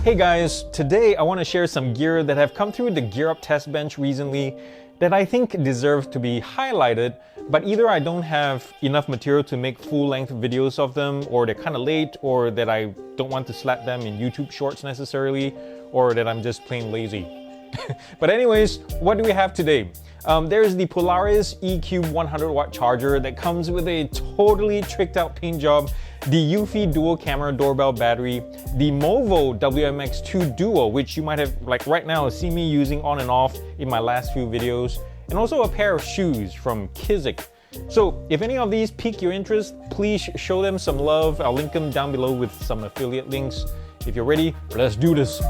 Hey guys, today I want to share some gear that have come through the GearUp test bench recently that I think deserve to be highlighted, but either I don't have enough material to make full-length videos of them, or they're kind of late, or that I don't want to slap them in YouTube Shorts necessarily, or that I'm just plain lazy. But anyways, what do we have today? There's the Polaris EQ 100 watt charger that comes with a totally tricked out paint job, the Eufy dual camera doorbell battery, the Movo WMX2 Duo, which you might have, like right now, seen me using on and off in my last few videos, and also a pair of shoes from Kizik. So if any of these pique your interest, please show them some love. I'll link them down below with some affiliate links. If you're ready, let's do this.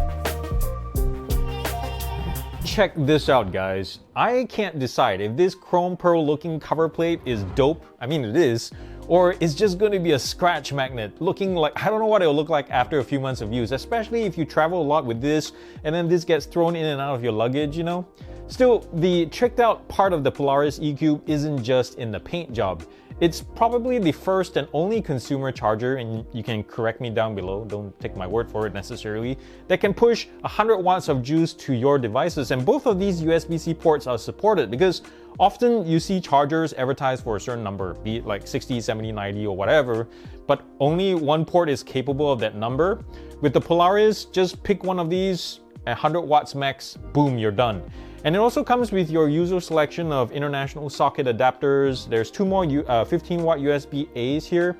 Check this out, guys. I can't decide if this chrome pearl looking cover plate is dope, I mean it is, or it's just going to be a scratch magnet looking like, I don't know what it'll look like after a few months of use, especially if you travel a lot with this and then this gets thrown in and out of your luggage, you know? Still, the tricked out part of the Polaris EQ isn't just in the paint job. It's probably the first and only consumer charger, and you can correct me down below, don't take my word for it necessarily, that can push 100 watts of juice to your devices. And both of these USB-C ports are supported because often you see chargers advertised for a certain number, be it like 60, 70, 90 or whatever, but only one port is capable of that number. With the Polaris, just pick one of these, 100 watts max, boom, you're done. And it also comes with your user selection of international socket adapters. There's two more 15 watt USB-A's here.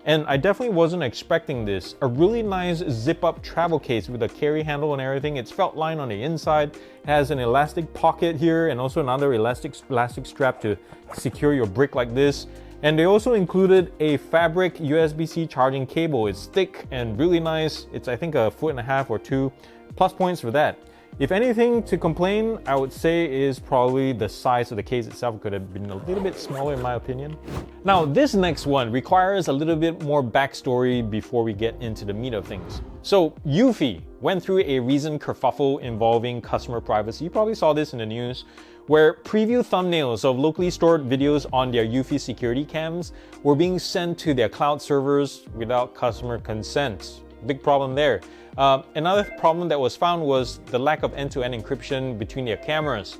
And I definitely wasn't expecting this. A really nice zip-up travel case with a carry handle and everything. It's felt lined on the inside. It has an elastic pocket here and also another elastic strap to secure your brick like this. And they also included a fabric USB-C charging cable. It's thick and really nice. It's I think 1.5 or 2 feet. Plus points for that. If anything to complain, I would say is probably the size of the case itself. Could have been a little bit smaller in my opinion. Now this next one requires a little bit more backstory before we get into the meat of things. So Eufy went through a recent kerfuffle involving customer privacy. You probably saw this in the news, where preview thumbnails of locally stored videos on their Eufy security cams were being sent to their cloud servers without customer consent. Big problem there. Another problem that was found was the lack of end-to-end encryption between their cameras.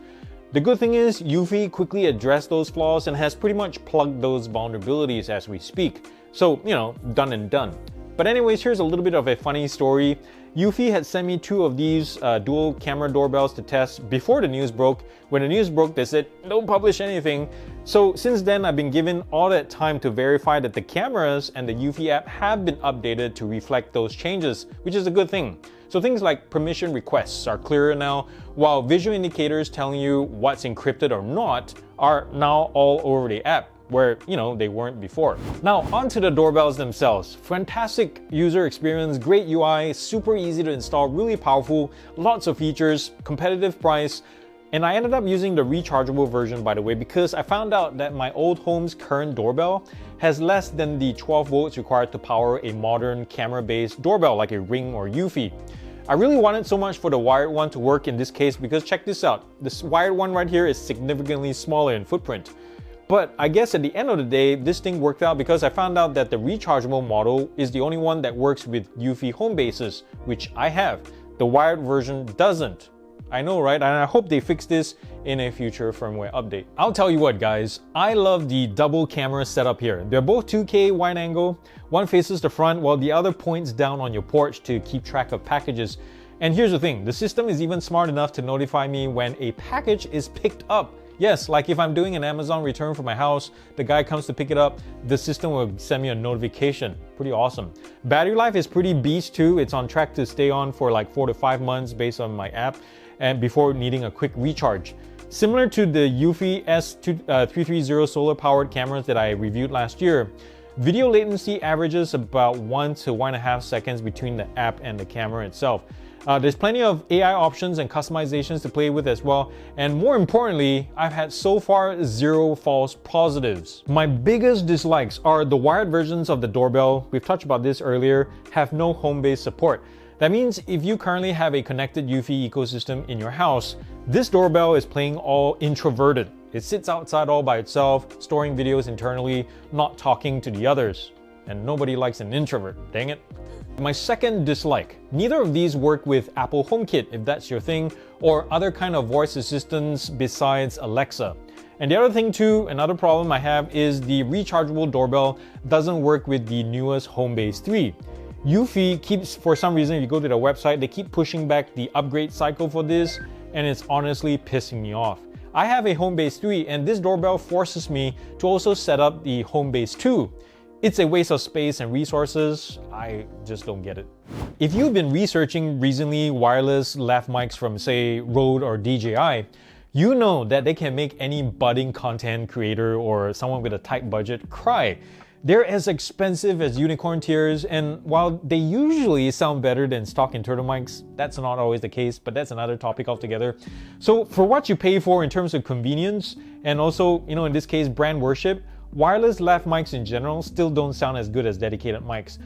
The good thing is Eufy quickly addressed those flaws and has pretty much plugged those vulnerabilities as we speak. So, you know, done and done. But anyways, here's a little bit of a funny story. Eufy had sent me 2 of these dual camera doorbells to test before the news broke. When the news broke, they said, don't publish anything. So since then, I've been given all that time to verify that the cameras and the Eufy app have been updated to reflect those changes, which is a good thing. So things like permission requests are clearer now, while visual indicators telling you what's encrypted or not are now all over the app, where, you know, they weren't before. Now onto the doorbells themselves. Fantastic user experience, great UI, super easy to install, really powerful, lots of features, competitive price. And I ended up using the rechargeable version, by the way, because I found out that my old home's current doorbell has less than the 12 volts required to power a modern camera-based doorbell like a Ring or Eufy. I really wanted so much for the wired one to work in this case because check this out. This wired one right here is significantly smaller in footprint. But I guess at the end of the day, this thing worked out because I found out that the rechargeable model is the only one that works with Eufy home bases, which I have. The wired version doesn't. I know, right? And I hope they fix this in a future firmware update. I'll tell you what, guys, I love the double camera setup here. They're both 2K wide angle. One faces the front while the other points down on your porch to keep track of packages. And here's the thing, the system is even smart enough to notify me when a package is picked up. Yes, like if I'm doing an Amazon return for my house, the guy comes to pick it up, the system will send me a notification. Pretty awesome. Battery life is pretty beast too. It's on track to stay on for like 4 to 5 months based on my app, and before needing a quick recharge. Similar to the Eufy S330 solar powered cameras that I reviewed last year, video latency averages about 1 to 1.5 seconds between the app and the camera itself. There's plenty of AI options and customizations to play with as well. And more importantly, I've had so far 0 false positives. My biggest dislikes are the wired versions of the doorbell, we've touched about this earlier, have no home-based support. That means if you currently have a connected Eufy ecosystem in your house, this doorbell is playing all introverted. It sits outside all by itself, storing videos internally, not talking to the others. and nobody likes an introvert, dang it. My second dislike, neither of these work with Apple HomeKit if that's your thing, or other kind of voice assistants besides Alexa. And the other thing too, another problem I have is the rechargeable doorbell doesn't work with the newest HomeBase 3. Eufy keeps, for some reason, if you go to their website, they keep pushing back the upgrade cycle for this, and it's honestly pissing me off. I have a HomeBase 3, and this doorbell forces me to also set up the HomeBase 2. It's a waste of space and resources. I just don't get it. If you've been researching recently wireless lav mics from, say, Rode or DJI, you know that they can make any budding content creator or someone with a tight budget cry. They're as expensive as unicorn tears, and while they usually sound better than stock internal mics, that's not always the case, but that's another topic altogether. So for what you pay for in terms of convenience, and also, in this case, brand worship, wireless lav mics in general still don't sound as good as dedicated mics.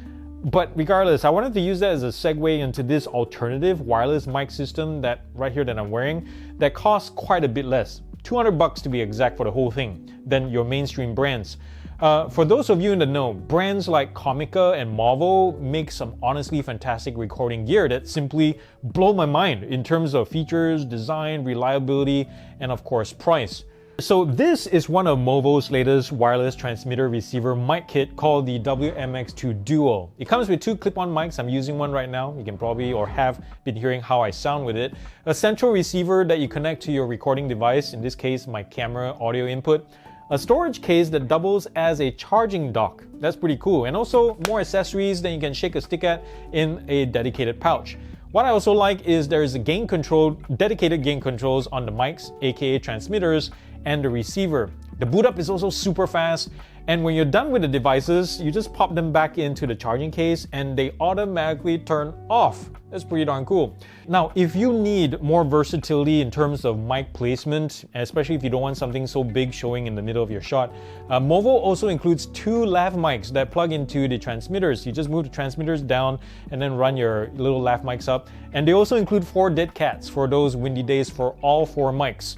But regardless, I wanted to use that as a segue into this alternative wireless mic system that right here that I'm wearing that costs quite a bit less, $200 to be exact for the whole thing, than your mainstream brands. For those of you in the know, brands like Comica and Marvel make some honestly fantastic recording gear that simply blow my mind in terms of features, design, reliability, and of course price. So this is one of Movo's latest wireless transmitter receiver mic kit called the WMX2 Duo. It comes with two clip-on mics. I'm using one right now. You can probably or have been hearing how I sound with it. A central receiver that you connect to your recording device, in this case my camera audio input. A storage case that doubles as a charging dock. That's pretty cool. And also more accessories that you can shake a stick at in a dedicated pouch. What I also like is there's a dedicated gain controls on the mics, aka transmitters, and the receiver. The boot up is also super fast, and when you're done with the devices, you just pop them back into the charging case and they automatically turn off. That's pretty darn cool. Now, if you need more versatility in terms of mic placement, especially if you don't want something so big showing in the middle of your shot, Movo also includes two lav mics that plug into the transmitters. You just move the transmitters down and then run your little lav mics up. And they also include 4 dead cats for those windy days for all 4 mics.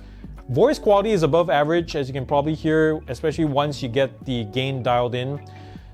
Voice quality is above average, as you can probably hear, especially once you get the gain dialed in.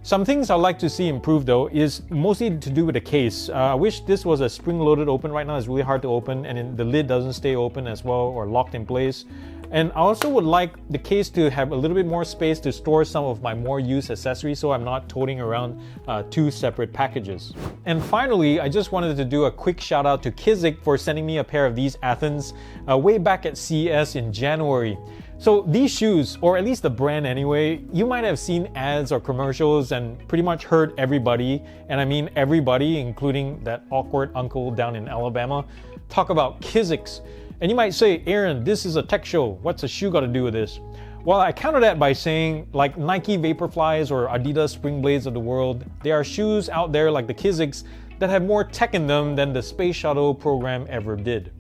Some things I'd like to see improved though is mostly to do with the case. I wish this was a spring-loaded open. Right now it's really hard to open, and the lid doesn't stay open as well or locked in place. And I also would like the case to have a little bit more space to store some of my more used accessories so I'm not toting around 2 separate packages. And finally, I just wanted to do a quick shout out to Kizik for sending me a pair of these Athens way back at CES in January. So these shoes, or at least the brand anyway, you might have seen ads or commercials and pretty much heard everybody, and I mean everybody, including that awkward uncle down in Alabama, talk about Kiziks. And you might say, Aaron, this is a tech show. What's a shoe got to do with this? Well, I counter that by saying, like Nike Vaporflies or Adidas Spring Blades of the world, there are shoes out there like the Kiziks that have more tech in them than the Space Shuttle program ever did.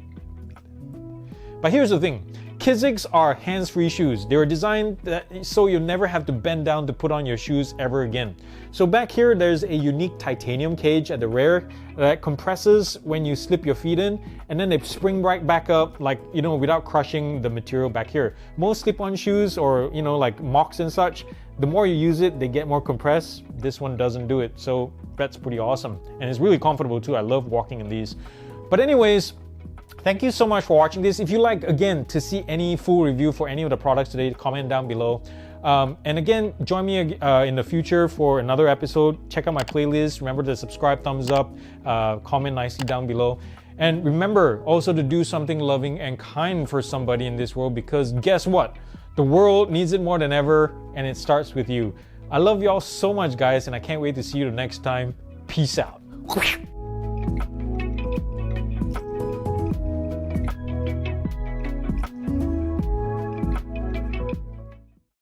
But here's the thing. Kiziks are hands-free shoes. They were designed so you'll never have to bend down to put on your shoes ever again. So back here, there's a unique titanium cage at the rear that compresses when you slip your feet in, and then they spring right back up, like, without crushing the material back here. Most slip-on shoes or, like Mocs and such, the more you use it, they get more compressed. This one doesn't do it, so that's pretty awesome. And it's really comfortable too. I love walking in these. But anyways, thank you so much for watching this. If you like, again, to see any full review for any of the products today, comment down below. And again, join me in the future for another episode. Check out my playlist. Remember to subscribe, thumbs up, comment nicely down below. And remember also to do something loving and kind for somebody in this world, because guess what? The world needs it more than ever, and it starts with you. I love y'all so much, guys, and I can't wait to see you the next time. Peace out.